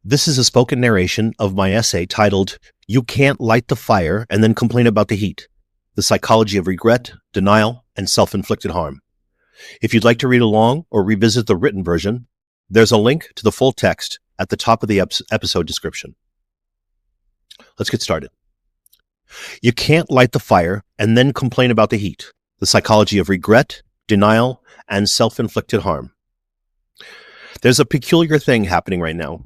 This is a spoken narration of my essay titled, You Can't Light the Fire and Then Complain About the Heat: The Psychology of Regret, Denial, and Self-Inflicted Harm. If you'd like to read along or revisit the written version, there's a link to the full text at the top of the episode description. Let's get started. You can't light the fire and then complain about the heat: the psychology of regret, denial, and self-inflicted harm. There's a peculiar thing happening right now.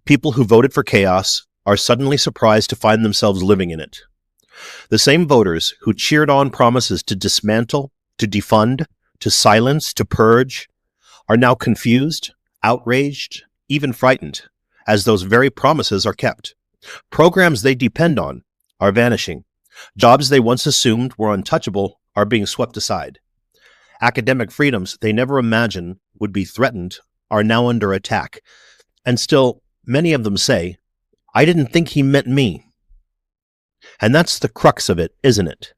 People who voted for chaos are suddenly surprised to find themselves living in it. The same voters who cheered on promises to dismantle, to defund, to silence, to purge, are now confused, outraged, even frightened, as those very promises are kept. Programs they depend on are vanishing. Jobs they once assumed were untouchable are being swept aside. Academic freedoms they never imagined would be threatened are now under attack. And still, many of them say, I didn't think he meant me. And that's the crux of it, isn't it?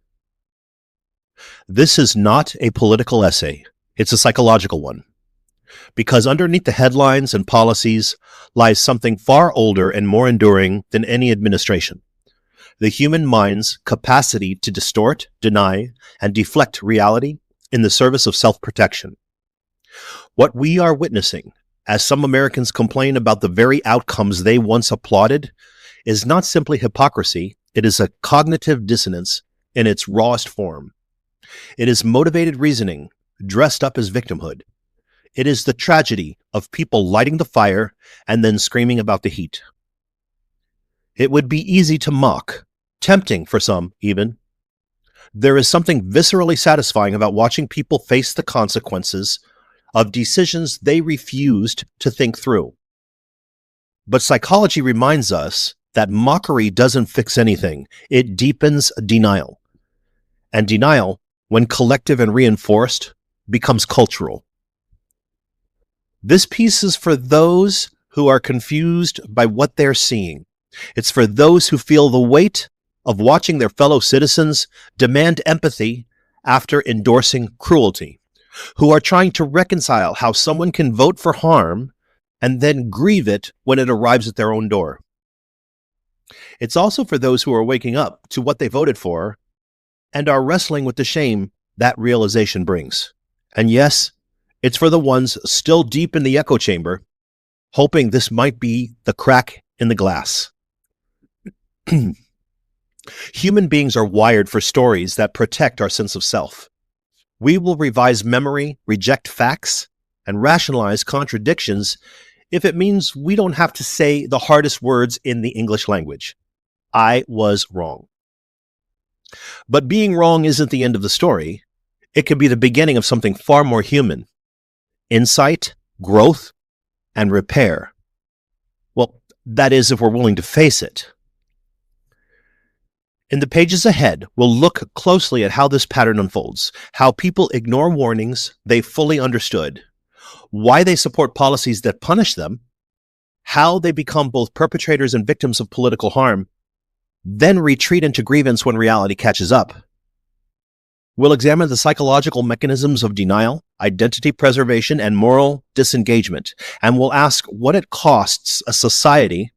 This is not a political essay. It's a psychological one. Because underneath the headlines and policies lies something far older and more enduring than any administration: the human mind's capacity to distort, deny, and deflect reality in the service of self-protection. What we are witnessing, as some Americans complain about the very outcomes they once applauded, is not simply hypocrisy, it is a cognitive dissonance in its rawest form. It is motivated reasoning dressed up as victimhood. It is the tragedy of people lighting the fire and then screaming about the heat. It would be easy to mock, tempting for some even. There is something viscerally satisfying about watching people face the consequences of decisions they refused to think through. But psychology reminds us that mockery doesn't fix anything. It deepens denial. And denial, when collective and reinforced, becomes cultural. This piece is for those who are confused by what they're seeing. It's for those who feel the weight of watching their fellow citizens demand empathy after endorsing cruelty, who are trying to reconcile how someone can vote for harm and then grieve it when it arrives at their own door. It's also for those who are waking up to what they voted for and are wrestling with the shame that realization brings. And yes, it's for the ones still deep in the echo chamber, hoping this might be the crack in the glass. Human beings are wired for stories that protect our sense of self. We will revise memory, reject facts, and rationalize contradictions if it means we don't have to say the hardest words in the English language. I was wrong. But being wrong isn't the end of the story. It can be the beginning of something far more human: insight, growth, and repair. Well, that is, if we're willing to face it. In the pages ahead, we'll look closely at how this pattern unfolds, how people ignore warnings they fully understood, why they support policies that punish them, how they become both perpetrators and victims of political harm, then retreat into grievance when reality catches up. We'll examine the psychological mechanisms of denial, identity preservation, and moral disengagement, and we'll ask what it costs a society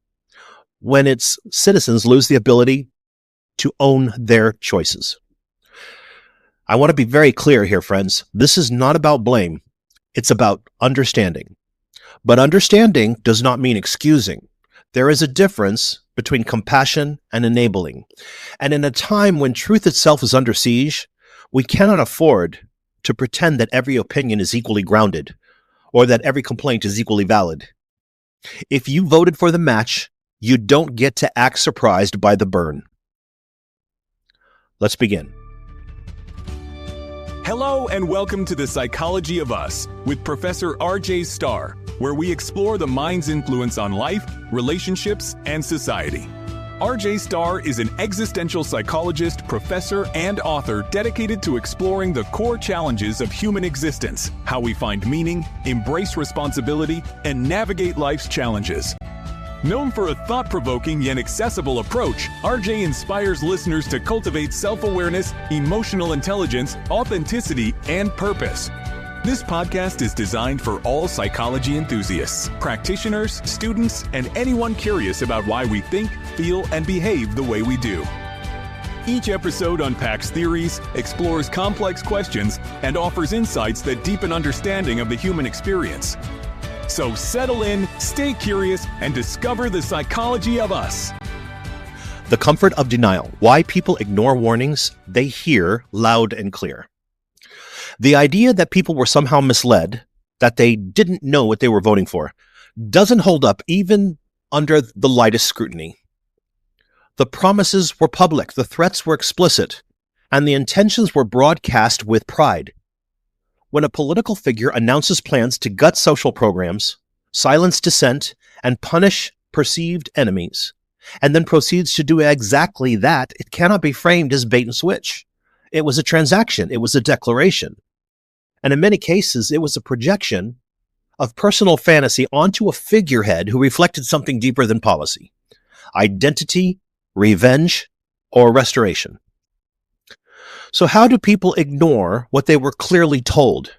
when its citizens lose the ability to own their choices. I want to be very clear here, friends. This is not about blame. It's about understanding. But understanding does not mean excusing. There is a difference between compassion and enabling. And in a time when truth itself is under siege, we cannot afford to pretend that every opinion is equally grounded or that every complaint is equally valid. If you voted for the match, you don't get to act surprised by the burn. Let's begin. Hello and welcome to The Psychology of Us with Professor RJ Starr, where we explore the mind's influence on life, relationships, and society. RJ Starr is an existential psychologist, professor, and author dedicated to exploring the core challenges of human existence, how we find meaning, embrace responsibility, and navigate life's challenges. Known for a thought-provoking yet accessible approach, RJ inspires listeners to cultivate self-awareness, emotional intelligence, authenticity, and purpose. This podcast is designed for all psychology enthusiasts, practitioners, students, and anyone curious about why we think, feel, and behave the way we do. Each episode unpacks theories, explores complex questions, and offers insights that deepen understanding of the human experience. So settle in, stay curious, and discover the psychology of us. The comfort of denial. Why people ignore warnings they hear loud and clear. The idea that people were somehow misled, that they didn't know what they were voting for, doesn't hold up even under the lightest scrutiny. The promises were public, the threats were explicit, and the intentions were broadcast with pride. When a political figure announces plans to gut social programs, silence dissent, and punish perceived enemies, and then proceeds to do exactly that, it cannot be framed as bait and switch. It was a transaction. It was a declaration. And in many cases, it was a projection of personal fantasy onto a figurehead who reflected something deeper than policy: identity, revenge, or restoration. So how do people ignore what they were clearly told?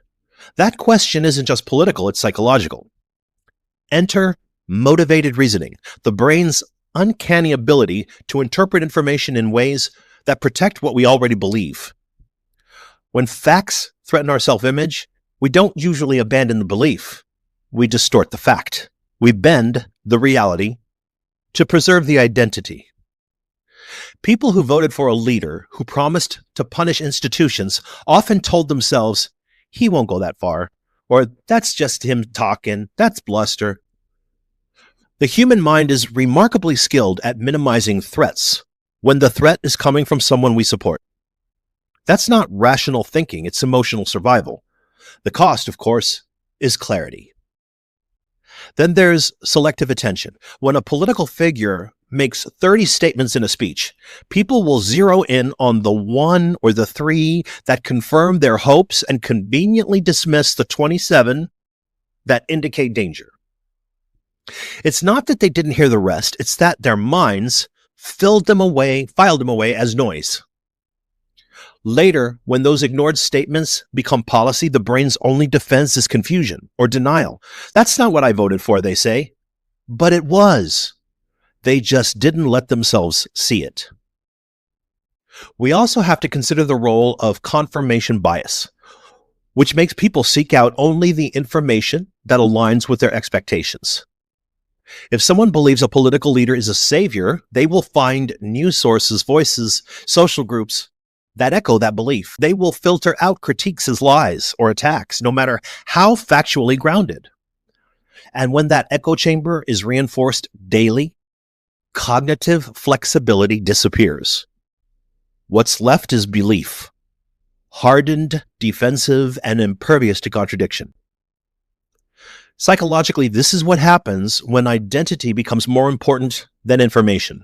That question isn't just political, it's psychological. Enter motivated reasoning, the brain's uncanny ability to interpret information in ways that protect what we already believe. When facts threaten our self-image, we don't usually abandon the belief. We distort the fact. We bend the reality to preserve the identity. People who voted for a leader who promised to punish institutions often told themselves, "He won't go that far," or "That's just him talking, that's bluster." The human mind is remarkably skilled at minimizing threats when the threat is coming from someone we support. That's not rational thinking, it's emotional survival. The cost, of course, is clarity. Then there's selective attention. When a political figure makes 30 statements in a speech, people will zero in on the one or the three that confirm their hopes and conveniently dismiss the 27 that indicate danger. It's not that they didn't hear the rest, it's that their minds filed them away as noise. Later, when those ignored statements become policy, the brain's only defense is confusion or denial. That's not what I voted for, they say. But it was. They just didn't let themselves see it. We also have to consider the role of confirmation bias, which makes people seek out only the information that aligns with their expectations. If someone believes a political leader is a savior, they will find news sources, voices, social groups that echo that belief. They will filter out critiques as lies or attacks, no matter how factually grounded. And when that echo chamber is reinforced daily, cognitive flexibility disappears. What's left is belief, hardened, defensive, and impervious to contradiction. Psychologically, this is what happens when identity becomes more important than information.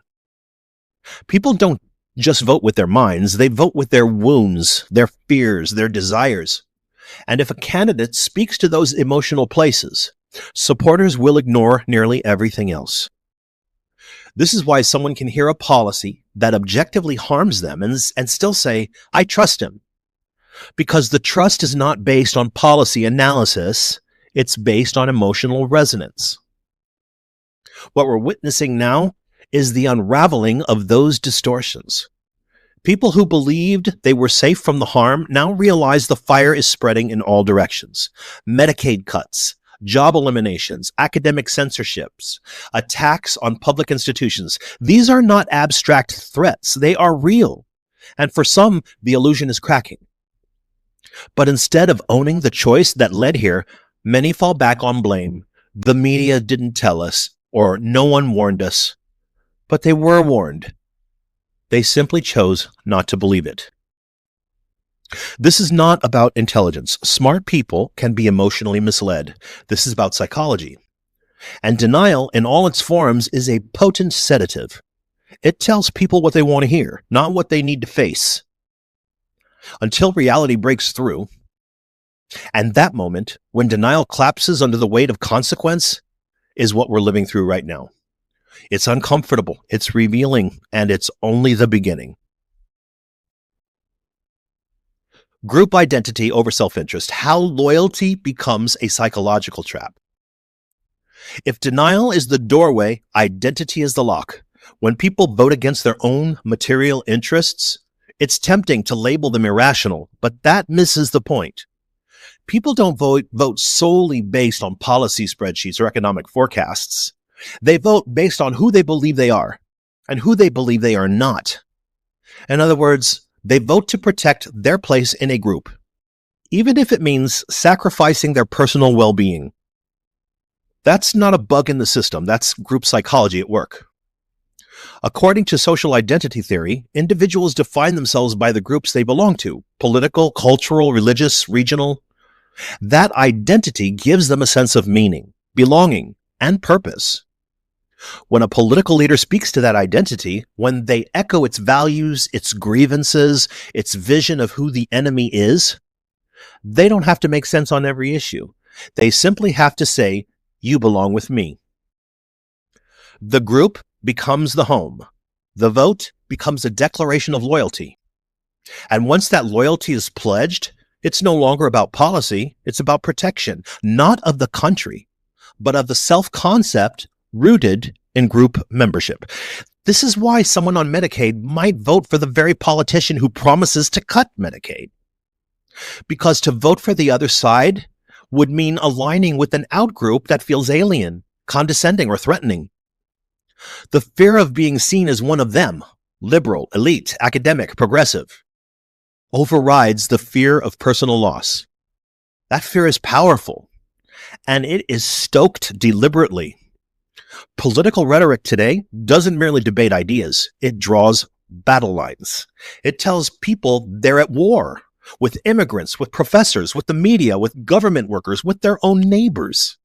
People don't just vote with their minds, they vote with their wounds, their fears, their desires. And if a candidate speaks to those emotional places, supporters will ignore nearly everything else. This is why someone can hear a policy that objectively harms them and still say, "I trust him." Because the trust is not based on policy analysis, it's based on emotional resonance. What we're witnessing now is the unraveling of those distortions. People who believed they were safe from the harm now realize the fire is spreading in all directions. Medicaid cuts, job eliminations, academic censorships, attacks on public institutions. These are not abstract threats. They are real. And for some, the illusion is cracking. But instead of owning the choice that led here, many fall back on blame. The media didn't tell us, or no one warned us. But they were warned. They simply chose not to believe it. This is not about intelligence. Smart people can be emotionally misled. This is about psychology. And denial in all its forms is a potent sedative. It tells people what they want to hear, not what they need to face. Until reality breaks through, and that moment, when denial collapses under the weight of consequence, is what we're living through right now. It's uncomfortable, it's revealing, and it's only the beginning. Group identity over self-interest, how loyalty becomes a psychological trap. If denial is the doorway, identity is the lock. When people vote against their own material interests, it's tempting to label them irrational, but that misses the point. People don't vote solely based on policy spreadsheets or economic forecasts. They vote based on who they believe they are and who they believe they are not. In other words, they vote to protect their place in a group, even if it means sacrificing their personal well-being. That's not a bug in the system. That's group psychology at work. According to social identity theory, individuals define themselves by the groups they belong to: political, cultural, religious, regional. That identity gives them a sense of meaning, belonging, and purpose. When a political leader speaks to that identity, when they echo its values, its grievances, its vision of who the enemy is, they don't have to make sense on every issue. They simply have to say, "You belong with me." The group becomes the home. The vote becomes a declaration of loyalty. And once that loyalty is pledged, it's no longer about policy. It's about protection, not of the country, but of the self-concept rooted in group membership. This is why someone on Medicaid might vote for the very politician who promises to cut Medicaid. Because to vote for the other side would mean aligning with an outgroup that feels alien, condescending, or threatening. The fear of being seen as one of them, liberal, elite, academic, progressive, overrides the fear of personal loss. That fear is powerful, and it is stoked deliberately. Political rhetoric today doesn't merely debate ideas. It draws battle lines. It tells people they're at war with immigrants, with professors, with the media, with government workers, with their own neighbors.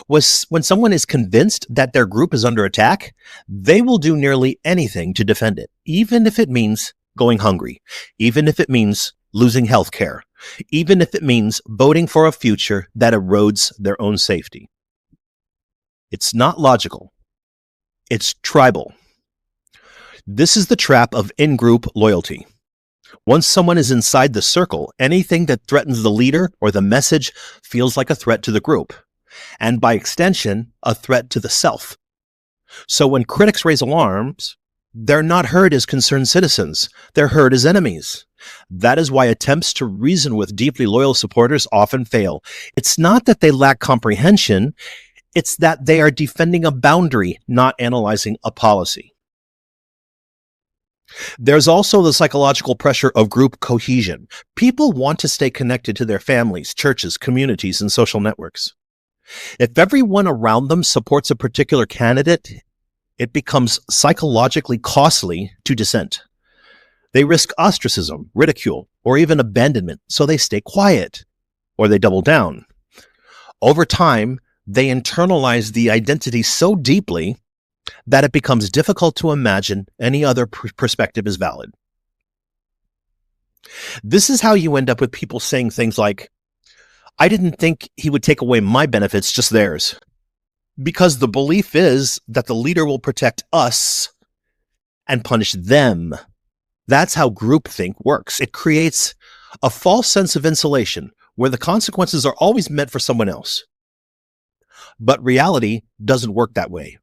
When someone is convinced that their group is under attack, they will do nearly anything to defend it, even if it means going hungry, even if it means losing health care, even if it means voting for a future that erodes their own safety. It's not logical. It's tribal. This is the trap of in-group loyalty. Once someone is inside the circle, anything that threatens the leader or the message feels like a threat to the group, and by extension, a threat to the self. So when critics raise alarms, they're not heard as concerned citizens. They're heard as enemies. That is why attempts to reason with deeply loyal supporters often fail. It's not that they lack comprehension. It's that they are defending a boundary, not analyzing a policy. There's also the psychological pressure of group cohesion. People want to stay connected to their families, churches, communities, and social networks. If everyone around them supports a particular candidate, it becomes psychologically costly to dissent. They risk ostracism, ridicule, or even abandonment, so they stay quiet, or they double down. Over time, they internalize the identity so deeply that it becomes difficult to imagine any other perspective is valid. This is how you end up with people saying things like, "I didn't think he would take away my benefits, just theirs." Because the belief is that the leader will protect us and punish them. That's how groupthink works. It creates a false sense of insulation where the consequences are always meant for someone else. But reality doesn't work that way.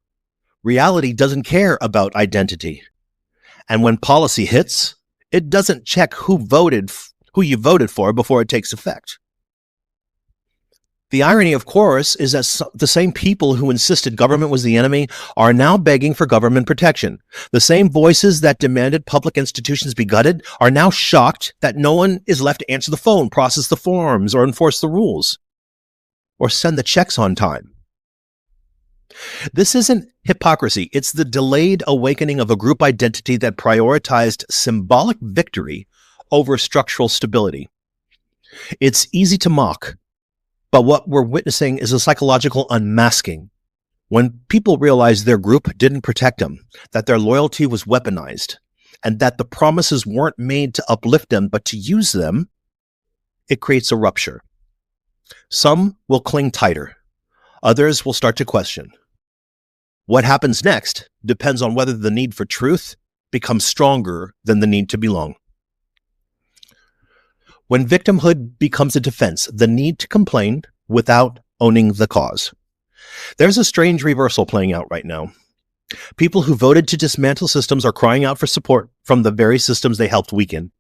Reality doesn't care about identity. And when policy hits, it doesn't check who you voted for before it takes effect. The irony, of course, is that the same people who insisted government was the enemy are now begging for government protection. The same voices that demanded public institutions be gutted are now shocked that no one is left to answer the phone, process the forms, or enforce the rules, or send the checks on time. This isn't hypocrisy. It's the delayed awakening of a group identity that prioritized symbolic victory over structural stability. It's easy to mock, but what we're witnessing is a psychological unmasking. When people realize their group didn't protect them, that their loyalty was weaponized, and that the promises weren't made to uplift them but to use them, it creates a rupture. Some will cling tighter. Others will start to question. What happens next depends on whether the need for truth becomes stronger than the need to belong. When victimhood becomes a defense, the need to complain without owning the cause. There's a strange reversal playing out right now. People who voted to dismantle systems are crying out for support from the very systems they helped weaken.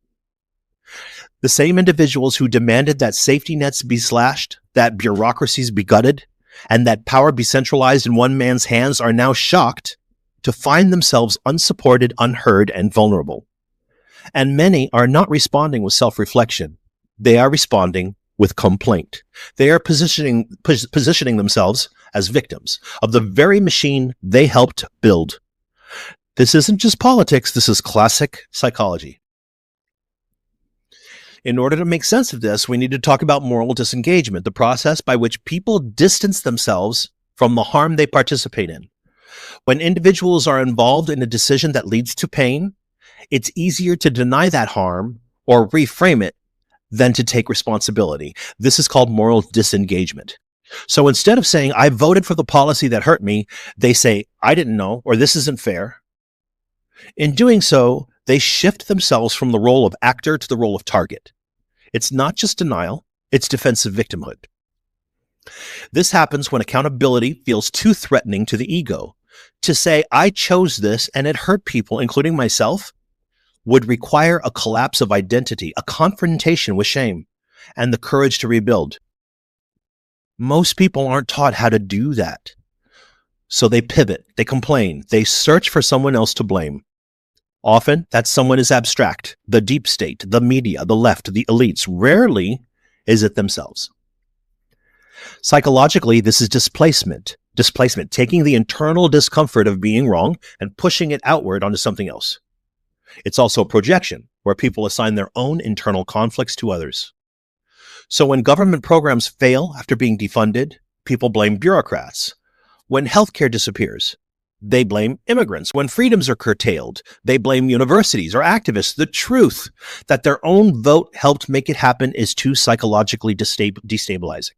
The same individuals who demanded that safety nets be slashed, that bureaucracies be gutted, and that power be centralized in one man's hands are now shocked to find themselves unsupported, unheard, and vulnerable. And many are not responding with self-reflection. They are responding with complaint. They are positioning themselves as victims of the very machine they helped build. This isn't just politics, this is classic psychology. In order to make sense of this, we need to talk about moral disengagement, the process by which people distance themselves from the harm they participate in. When individuals are involved in a decision that leads to pain, it's easier to deny that harm or reframe it than to take responsibility. This is called moral disengagement. So instead of saying, I voted for the policy that hurt me, they say, I didn't know, or this isn't fair. In doing so, they shift themselves from the role of actor to the role of target. It's not just denial, it's defensive victimhood. This happens when accountability feels too threatening to the ego. To say, I chose this and it hurt people, including myself, would require a collapse of identity, a confrontation with shame, and the courage to rebuild. Most people aren't taught how to do that. So they pivot, they complain, they search for someone else to blame. Often, that someone is abstract, the deep state, the media, the left, the elites. Rarely is it themselves. Psychologically, this is displacement, taking the internal discomfort of being wrong and pushing it outward onto something else. It's also projection, where people assign their own internal conflicts to others. So when government programs fail after being defunded, people blame bureaucrats. When healthcare disappears, they blame immigrants. When freedoms are curtailed, they blame universities or activists. The truth that their own vote helped make it happen is too psychologically destabilizing.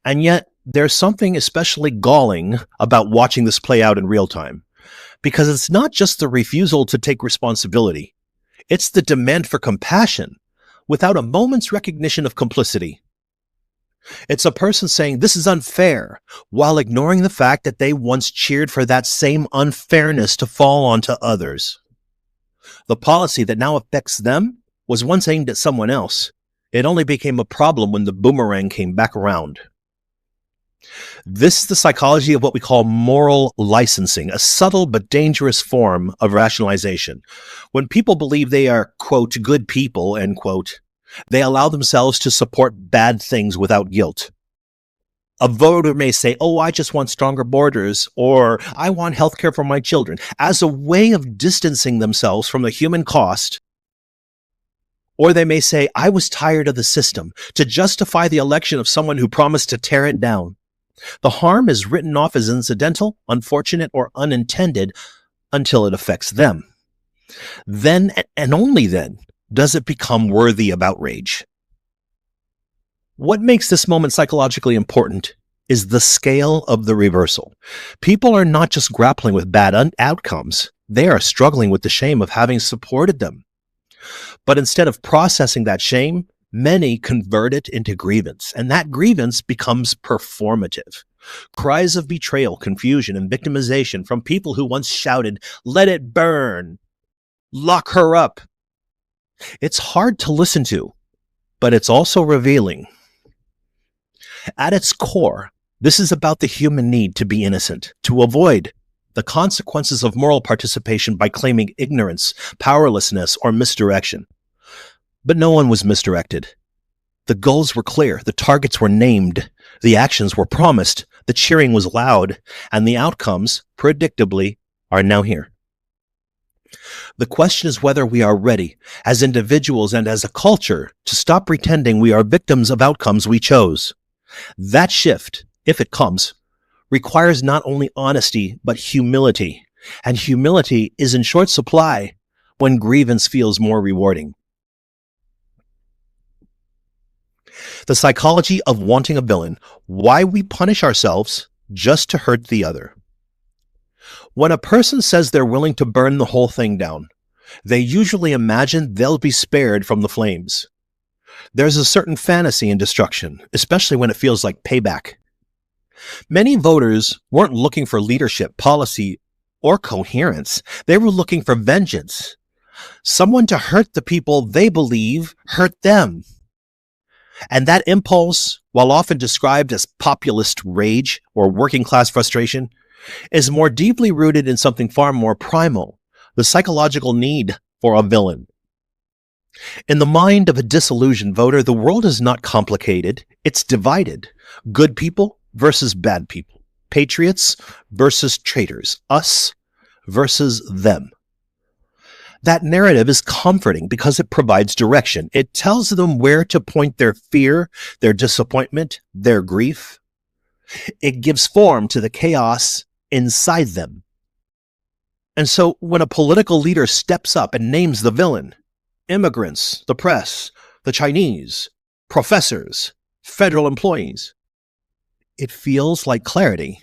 And yet, there's something especially galling about watching this play out in real time. Because it's not just the refusal to take responsibility. It's the demand for compassion without a moment's recognition of complicity. It's a person saying this is unfair while ignoring the fact that they once cheered for that same unfairness to fall onto others. The policy that now affects them was once aimed at someone else. It only became a problem when the boomerang came back around. This is the psychology of what we call moral licensing, a subtle but dangerous form of rationalization. When people believe they are, quote, good people, end quote, they allow themselves to support bad things without guilt. A voter may say, oh, I just want stronger borders, or I want healthcare for my children, as a way of distancing themselves from the human cost. Or they may say, I was tired of the system, to justify the election of someone who promised to tear it down. The harm is written off as incidental, unfortunate, or unintended until it affects them. Then, and only then, does it become worthy of outrage. What makes this moment psychologically important is the scale of the reversal. People are not just grappling with bad outcomes, they are struggling with the shame of having supported them. But instead of processing that shame, many convert it into grievance, and that grievance becomes performative. Cries of betrayal, confusion, and victimization from people who once shouted, let it burn, lock her up. It's hard to listen to, but it's also revealing. At its core, this is about the human need to be innocent, to avoid the consequences of moral participation by claiming ignorance, powerlessness, or misdirection. But no one was misdirected. The goals were clear, the targets were named, the actions were promised, the cheering was loud, and the outcomes, predictably, are now here. The question is whether we are ready, as individuals and as a culture, to stop pretending we are victims of outcomes we chose. That shift, if it comes, requires not only honesty, but humility. And humility is in short supply when grievance feels more rewarding. The psychology of wanting a villain, why we punish ourselves just to hurt the other. When a person says they're willing to burn the whole thing down, They usually imagine they'll be spared from the flames. There's a certain fantasy in destruction, especially when it feels like payback. Many voters weren't looking for leadership, policy, or coherence. They were looking for vengeance. Someone to hurt the people they believe hurt them. And that impulse, while often described as populist rage or working class frustration, is more deeply rooted in something far more primal, the psychological need for a villain. In the mind of a disillusioned voter, the world is not complicated, it's divided. Good people versus bad people. Patriots versus traitors. Us versus them. That narrative is comforting because it provides direction. It tells them where to point their fear, their disappointment, their grief. It gives form to the chaos inside them. And so when a political leader steps up and names the villain, immigrants, the press, the Chinese, professors, federal employees, it feels like clarity.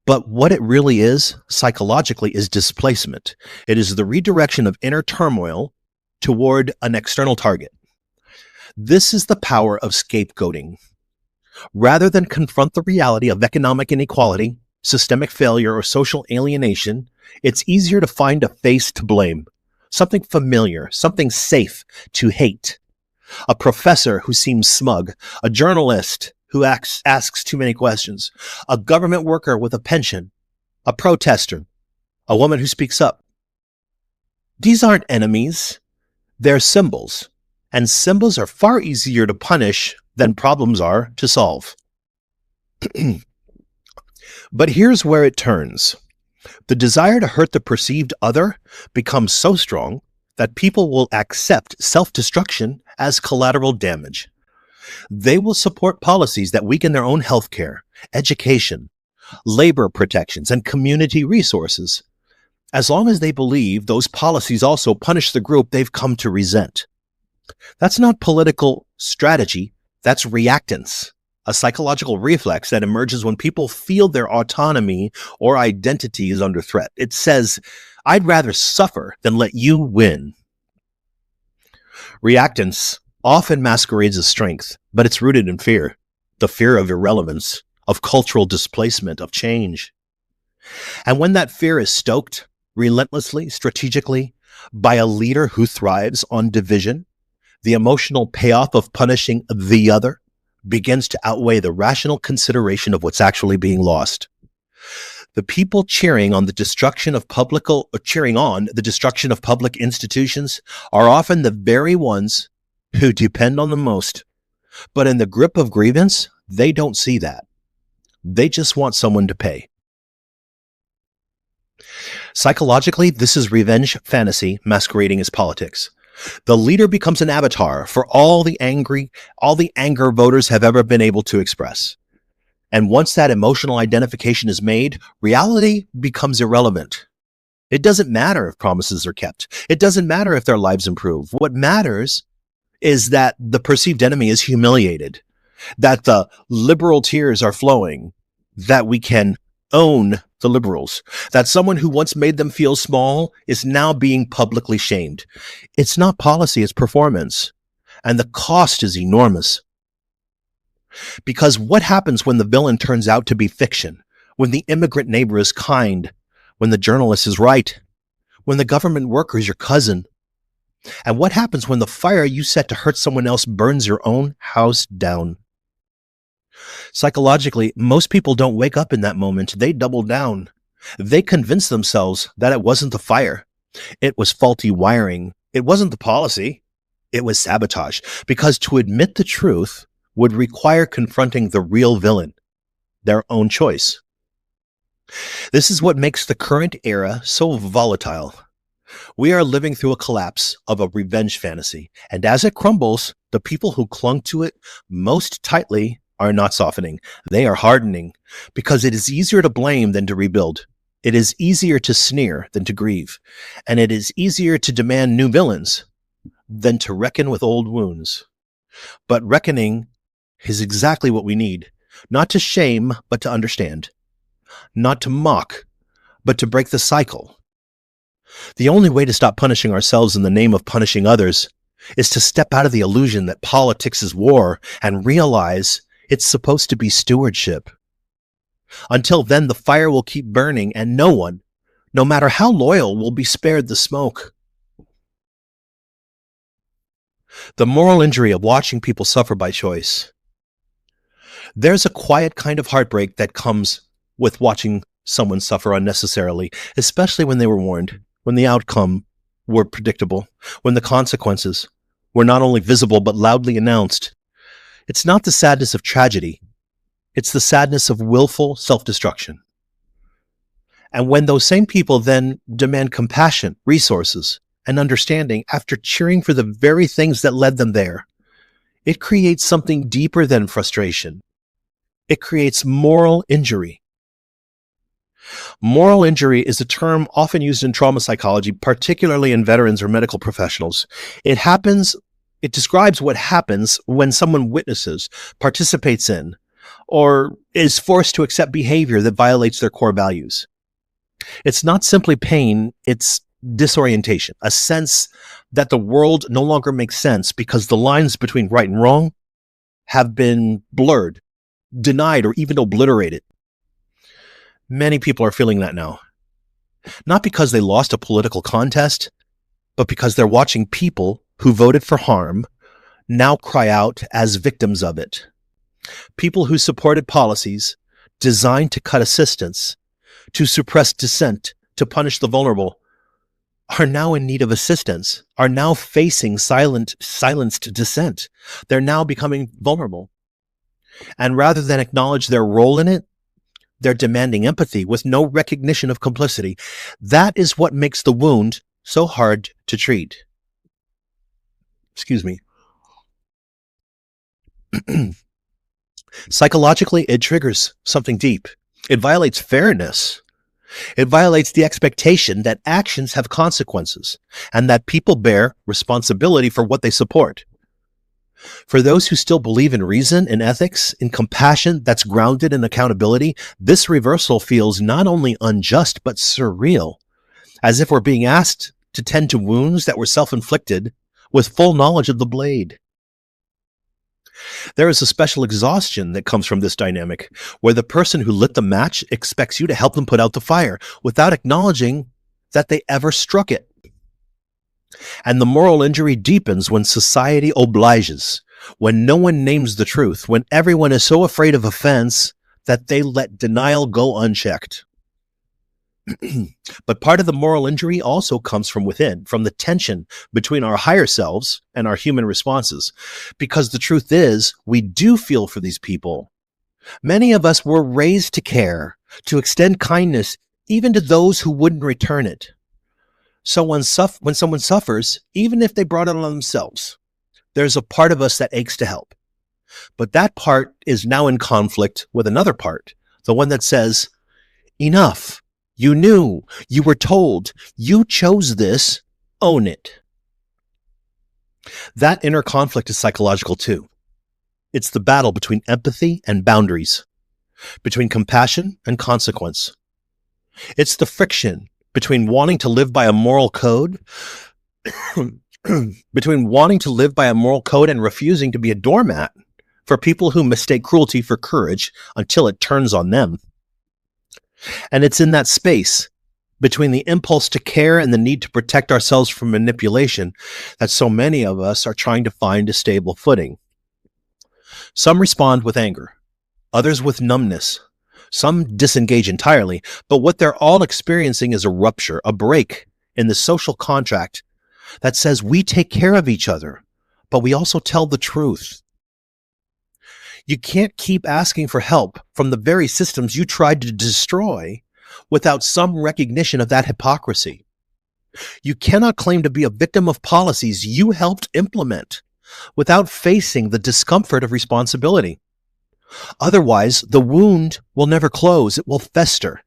But what it really is, psychologically, is displacement. It is the redirection of inner turmoil toward an external target. This is the power of scapegoating. Rather than confront the reality of economic inequality, systemic failure, or social alienation, it's easier to find a face to blame, something familiar, something safe to hate. A professor who seems smug, a journalist who asks too many questions, a government worker with a pension, a protester, a woman who speaks up. These aren't enemies, they're symbols, and symbols are far easier to punish than problems are to solve. But here's where it turns. The desire to hurt the perceived other becomes so strong that people will accept self-destruction as collateral damage. They will support policies that weaken their own healthcare, education, labor protections, and community resources, as long as they believe those policies also punish the group they've come to resent. That's not political strategy, that's reactance, a psychological reflex that emerges when people feel their autonomy or identity is under threat. It says, I'd rather suffer than let you win. Reactance often masquerades as strength, but it's rooted in fear, the fear of irrelevance, of cultural displacement, of change. And when that fear is stoked relentlessly, strategically, by a leader who thrives on division, the emotional payoff of punishing the other begins to outweigh the rational consideration of what's actually being lost. The people cheering on the destruction of public institutions are often the very ones who depend on them most. But in the grip of grievance, they don't see that. They just want someone to pay. Psychologically, this is revenge fantasy masquerading as politics. The leader becomes an avatar for all the anger voters have ever been able to express. And once that emotional identification is made, reality becomes irrelevant. It doesn't matter if promises are kept. It doesn't matter if their lives improve. What matters is that the perceived enemy is humiliated, that the liberal tears are flowing, that we can own the liberals, that someone who once made them feel small is now being publicly shamed. It's not policy, it's performance. And the cost is enormous. Because what happens when the villain turns out to be fiction? When the immigrant neighbor is kind? When the journalist is right? When the government worker is your cousin? And what happens when the fire you set to hurt someone else burns your own house down? Psychologically, most people don't wake up in that moment. They double down. They convince themselves that it wasn't the fire. It was faulty wiring. It wasn't the policy. It was sabotage. Because to admit the truth would require confronting the real villain, their own choice. This is what makes the current era so volatile. We are living through a collapse of a revenge fantasy, and as it crumbles, the people who clung to it most tightly are not softening. They are hardening, because it is easier to blame than to rebuild. It is easier to sneer than to grieve, and it is easier to demand new villains than to reckon with old wounds. But reckoning is exactly what we need, not to shame, but to understand, not to mock, but to break the cycle. The only way to stop punishing ourselves in the name of punishing others is to step out of the illusion that politics is war and realize it's supposed to be stewardship. Until then, the fire will keep burning and no one, no matter how loyal, will be spared the smoke. The moral injury of watching people suffer by choice. There's a quiet kind of heartbreak that comes with watching someone suffer unnecessarily, especially when they were warned, when the outcome were predictable, when the consequences were not only visible but loudly announced. It's not the sadness of tragedy. It's the sadness of willful self-destruction. And when those same people then demand compassion, resources, and understanding after cheering for the very things that led them there, it creates something deeper than frustration. It creates moral injury. Moral injury is a term often used in trauma psychology, particularly in veterans or medical professionals. It describes what happens when someone witnesses, participates in, or is forced to accept behavior that violates their core values. It's not simply pain, it's disorientation, a sense that the world no longer makes sense because the lines between right and wrong have been blurred, denied, or even obliterated. Many people are feeling that now. Not because they lost a political contest, but because they're watching people who voted for harm now cry out as victims of it. People who supported policies designed to cut assistance, to suppress dissent, to punish the vulnerable, are now in need of assistance, are now facing silenced dissent. They're now becoming vulnerable. And rather than acknowledge their role in it, they're demanding empathy with no recognition of complicity. That is what makes the wound so hard to treat. Excuse me. Psychologically, it triggers something deep. It violates fairness. It violates the expectation that actions have consequences and that people bear responsibility for what they support. For those who still believe in reason, in ethics, in compassion that's grounded in accountability, this reversal feels not only unjust but surreal, as if we're being asked to tend to wounds that were self-inflicted with full knowledge of the blade. There is a special exhaustion that comes from this dynamic, where the person who lit the match expects you to help them put out the fire without acknowledging that they ever struck it. And the moral injury deepens when society obliges, when no one names the truth, when everyone is so afraid of offense that they let denial go unchecked. But part of the moral injury also comes from within, from the tension between our higher selves and our human responses. Because the truth is, we do feel for these people. Many of us were raised to care, to extend kindness, even to those who wouldn't return it. So when someone suffers, even if they brought it on themselves, there's a part of us that aches to help. But that part is now in conflict with another part, the one that says, enough. You knew, you were told, you chose this, own it. That inner conflict is psychological too. It's the battle between empathy and boundaries, between compassion and consequence. It's the friction between wanting to live by a moral code, between wanting to live by a moral code and refusing to be a doormat for people who mistake cruelty for courage until it turns on them. And it's in that space between the impulse to care and the need to protect ourselves from manipulation that so many of us are trying to find a stable footing. Some respond with anger, others with numbness, some disengage entirely, but what they're all experiencing is a rupture, a break in the social contract that says we take care of each other, but we also tell the truth. You can't keep asking for help from the very systems you tried to destroy without some recognition of that hypocrisy. You cannot claim to be a victim of policies you helped implement without facing the discomfort of responsibility. Otherwise, the wound will never close. It will fester.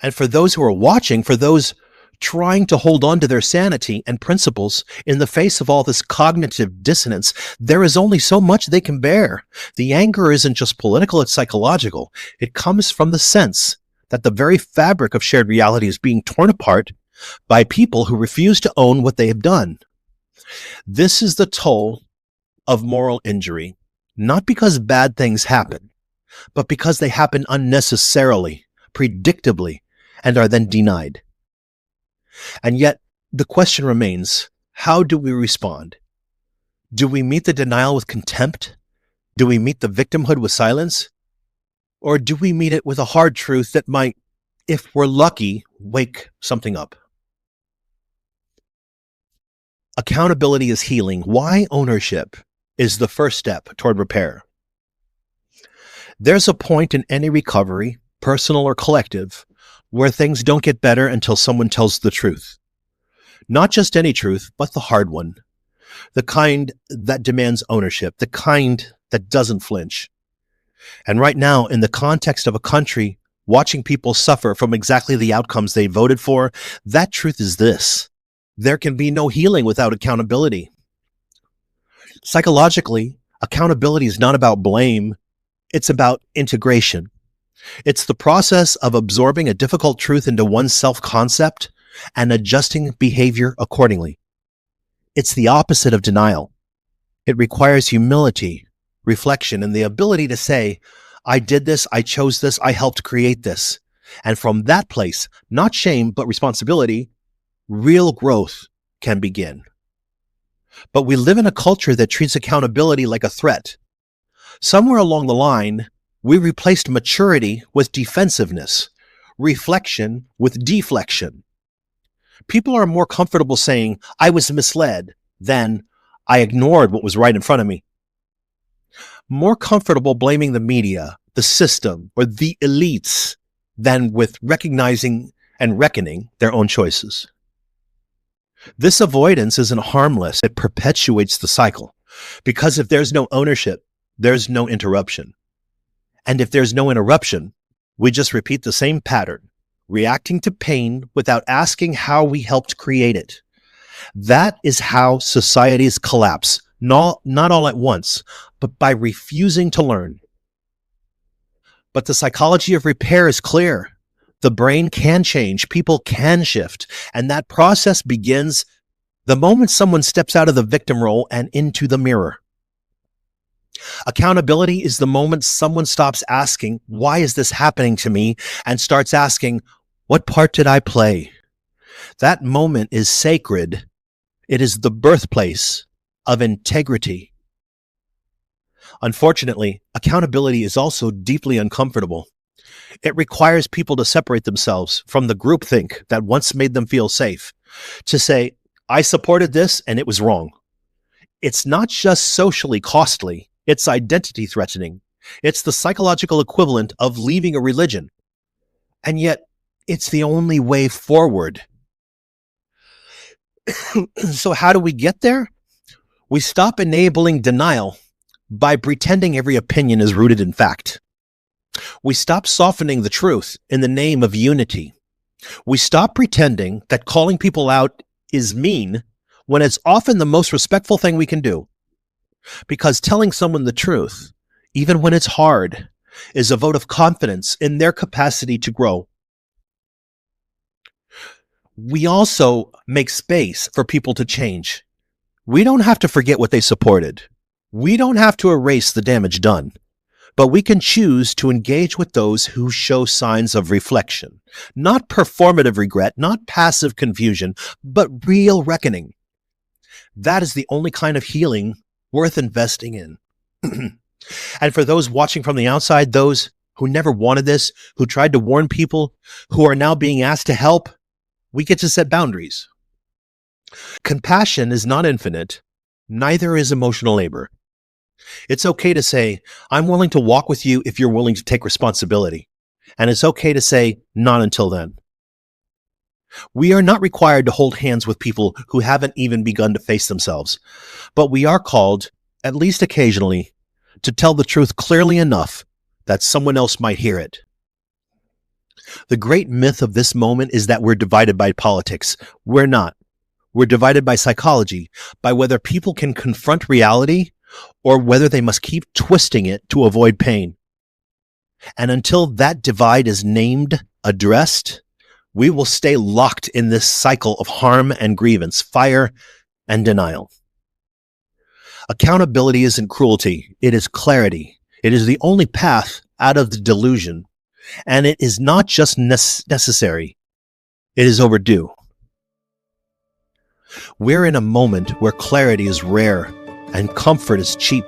And for those who are watching, for those trying to hold on to their sanity and principles in the face of all this cognitive dissonance, there is only so much they can bear. The anger isn't just political, it's psychological. It comes from the sense that the very fabric of shared reality is being torn apart by people who refuse to own what they have done. This is the toll of moral injury, not because bad things happen, but because they happen unnecessarily, predictably, and are then denied. And yet, the question remains, how do we respond? Do we meet the denial with contempt? Do we meet the victimhood with silence? Or do we meet it with a hard truth that might, if we're lucky, wake something up? Accountability is healing. Why ownership is the first step toward repair? There's a point in any recovery, personal or collective, where things don't get better until someone tells the truth. Not just any truth, but the hard one. The kind that demands ownership, the kind that doesn't flinch. And right now, in the context of a country watching people suffer from exactly the outcomes they voted for, that truth is this: there can be no healing without accountability. Psychologically, accountability is not about blame, it's about integration. It's the process of absorbing a difficult truth into one's self-concept and adjusting behavior accordingly. It's the opposite of denial. It requires humility, reflection, and the ability to say, I did this, I chose this, I helped create this. And from that place, not shame, but responsibility, real growth can begin. But we live in a culture that treats accountability like a threat. Somewhere along the line, we replaced maturity with defensiveness, reflection with deflection. People are more comfortable saying, I was misled, than I ignored what was right in front of me. More comfortable blaming the media, the system, or the elites than with recognizing and reckoning their own choices. This avoidance isn't harmless. It perpetuates the cycle. Because if there's no ownership, there's no interruption. And if there's no interruption, we just repeat the same pattern, reacting to pain without asking how we helped create it. That is how societies collapse, not all at once, but by refusing to learn. But the psychology of repair is clear. The brain can change, people can shift, and that process begins the moment someone steps out of the victim role and into the mirror. Accountability is the moment someone stops asking, why is this happening to me? And starts asking, what part did I play? That moment is sacred. It is the birthplace of integrity. Unfortunately, accountability is also deeply uncomfortable. It requires people to separate themselves from the groupthink that once made them feel safe, to say, I supported this and it was wrong. It's not just socially costly, it's identity threatening. It's the psychological equivalent of leaving a religion. And yet, it's the only way forward. So how do we get there? We stop enabling denial by pretending every opinion is rooted in fact. We stop softening the truth in the name of unity. We stop pretending that calling people out is mean when it's often the most respectful thing we can do. Because telling someone the truth, even when it's hard, is a vote of confidence in their capacity to grow. We also make space for people to change. We don't have to forget what they supported. We don't have to erase the damage done. But we can choose to engage with those who show signs of reflection. Not performative regret, not passive confusion, but real reckoning. That is the only kind of healing worth investing in. And for those watching from the outside, those who never wanted this, who tried to warn people, who are now being asked to help, we get to set boundaries. Compassion is not infinite, neither is emotional labor. It's okay to say, I'm willing to walk with you if you're willing to take responsibility. And it's okay to say, not until then. We are not required to hold hands with people who haven't even begun to face themselves, but we are called, at least occasionally, to tell the truth clearly enough that someone else might hear it. The great myth of this moment is that we're divided by politics. We're not. We're divided by psychology, by whether people can confront reality or whether they must keep twisting it to avoid pain. And until that divide is named addressed, we will stay locked in this cycle of harm and grievance, fire and denial. Accountability isn't cruelty. It is clarity. It is the only path out of the delusion. And it is not just necessary. It is overdue. We're in a moment where clarity is rare and comfort is cheap.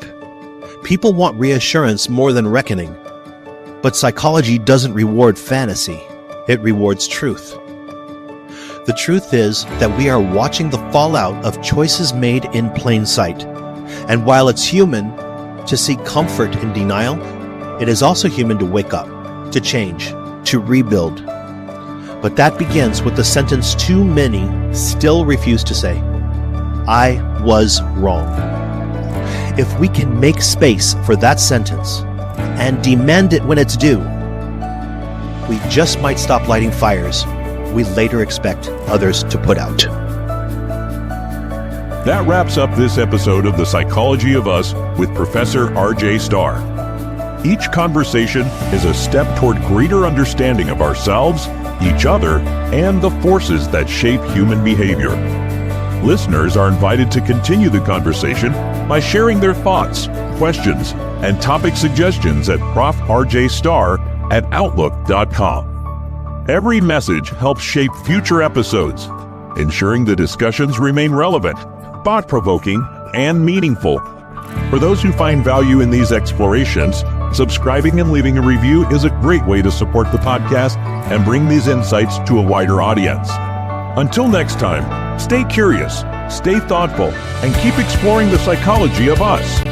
People want reassurance more than reckoning. But psychology doesn't reward fantasy. It rewards truth. The truth is that we are watching the fallout of choices made in plain sight. And while it's human to seek comfort in denial, it is also human to wake up, to change, to rebuild. But that begins with the sentence too many still refuse to say, I was wrong. If we can make space for that sentence and demand it when it's due, we just might stop lighting fires we later expect others to put out. That wraps up this episode of The Psychology of Us with Professor RJ Starr. Each conversation is a step toward greater understanding of ourselves, each other, and the forces that shape human behavior. Listeners are invited to continue the conversation by sharing their thoughts, questions, and topic suggestions at profrjstarr@outlook.com. Every message helps shape future episodes, ensuring the discussions remain relevant, thought-provoking, and meaningful. For those who find value in these explorations, subscribing and leaving a review is a great way to support the podcast and bring these insights to a wider audience. Until next time, stay curious, stay thoughtful, and keep exploring the psychology of us.